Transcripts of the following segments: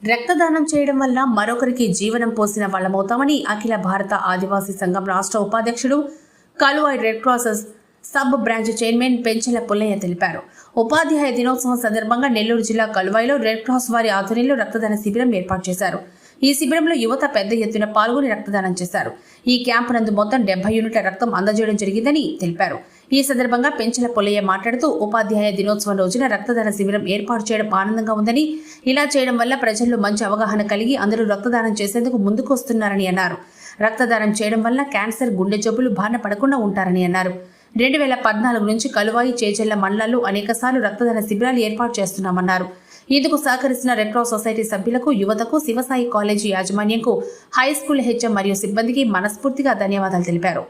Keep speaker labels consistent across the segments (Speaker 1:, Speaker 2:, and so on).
Speaker 1: రక్తదానం చేయడం వల్ల మరొకరికి జీవనం పోసిన వాళ్ళమవుతామని అఖిల భారత ఆదివాసీ సంఘం రాష్ట్ర ఉపాధ్యక్షుడు Kaluvai red cross sub branch chairman Penchala Pullaiah తెలిపారు. ఉపాధ్యాయ దినోత్సవం సందర్భంగా నెల్లూరు జిల్లా కలువాయిలో రెడ్ క్రాస్ వారి ఆధ్వర్యంలో రక్తదాన శిబిరం ఏర్పాటు చేశారు. ఈ శిబిరంలో యువత పెద్ద ఎత్తున పాల్గొని రక్తదానం చేశారు. ఈ క్యాంపు నందు మొత్తం 70 యూనిట్ల రక్తం అందజేయడం జరిగిందని తెలిపారు. ఈ సందర్భంగా పెంచెల పుల్లయ్య మాట్లాడుతూ ఉపాధ్యాయ దినోత్సవం రోజున రక్తదాన శిబిరం ఏర్పాటు చేయడం ఆనందంగా ఉందని, ఇలా చేయడం వల్ల ప్రజల్లో మంచి అవగాహన కలిగి అందరూ రక్తదానం చేసేందుకు ముందుకు వస్తున్నారని అన్నారు. రక్తదానం చేయడం వల్ల క్యాన్సర్, గుండె జబ్బులు బారిన పడకుండా ఉంటారని అన్నారు. 2014 నుంచి కలువాయి, చేజెళ్ల మండలాల్లో అనేకసార్లు రక్తదాన శిబిరాలు ఏర్పాటు చేస్తున్నామన్నారు. ఇందుకు సహకరిస్తున్న రెడ్ క్రాస్ సొసైటీ సభ్యులకు, యువతకు, శివసాయి కాలేజీ యాజమాన్యంకు, హై స్కూల్ హెచ్ఎం మరియు సిబ్బందికి మనస్ఫూర్తిగా ధన్యవాదాలు తెలిపారు.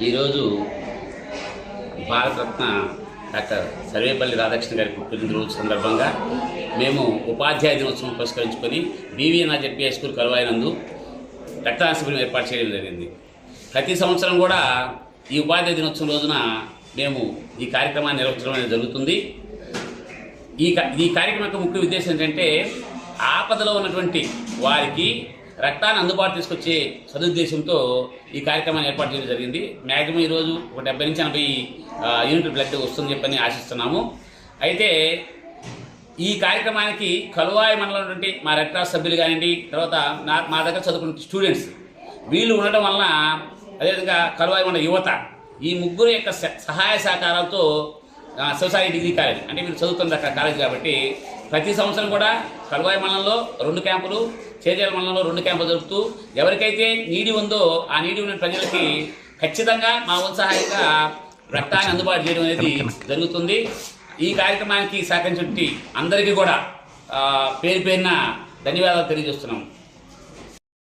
Speaker 2: ఈరోజు భారతరత్న డాక్టర్ సర్వేపల్లి రాధాకృష్ణ గారి పుట్టినరోజు సందర్భంగా మేము ఉపాధ్యాయ దినోత్సవం పురస్కరించుకొని బీవీఎన్ఆర్ జెడ్పీ స్కూల్ కలువాయి నందు రక్తదాన శిబిరం ఏర్పాటు చేయడం జరిగింది. ప్రతి సంవత్సరం కూడా ఈ ఉపాధ్యాయ దినోత్సవం రోజున మేము ఈ కార్యక్రమాన్ని నిర్వహించడం అనేది జరుగుతుంది. ఈ కార్యక్రమం యొక్క ముఖ్య ఉద్దేశం ఏంటంటే ఆపదలో ఉన్నటువంటి వారికి రక్తాన్ని అందుబాటు తీసుకొచ్చే సదుద్దేశంతో ఈ కార్యక్రమాన్ని ఏర్పాటు చేయడం జరిగింది. మ్యాక్సిమం ఈరోజు ఒక 70 నుంచి 80 యూనిట్ బ్లడ్ వస్తుందని చెప్పని ఆశిస్తున్నాము. అయితే ఈ కార్యక్రమానికి కలువాయి మండలం ఉన్నటువంటి మా రెడ్ క్రాస్ సభ్యులు కానివ్వండి, తర్వాత మా దగ్గర చదువుకున్న స్టూడెంట్స్ వీళ్ళు ఉండడం వలన, అదేవిధంగా కలువాయి మండల యువత, ఈ ముగ్గురు యొక్క సహాయ సహకారాలతో శివసాయి డిగ్రీ కాలేజ్, అంటే మీరు చదువుతున్న కాలేజ్ కాబట్టి ప్రతి సంవత్సరం కూడా కలువాయి మండలంలో 2 క్యాంపులు, చేజేల మండలంలో 2 క్యాంపులు జరుపుతూ ఎవరికైతే నీడి ఉందో ఆ నీడి ఉన్న ప్రజలకి ఖచ్చితంగా మా సహాయంగా రక్తాన్ని అందుబాటు చేయడం అనేది జరుగుతుంది. ఈ కార్యక్రమానికి సహకరించిన అందరికీ కూడా పేరు పేరున ధన్యవాదాలు తెలియజేస్తున్నాం.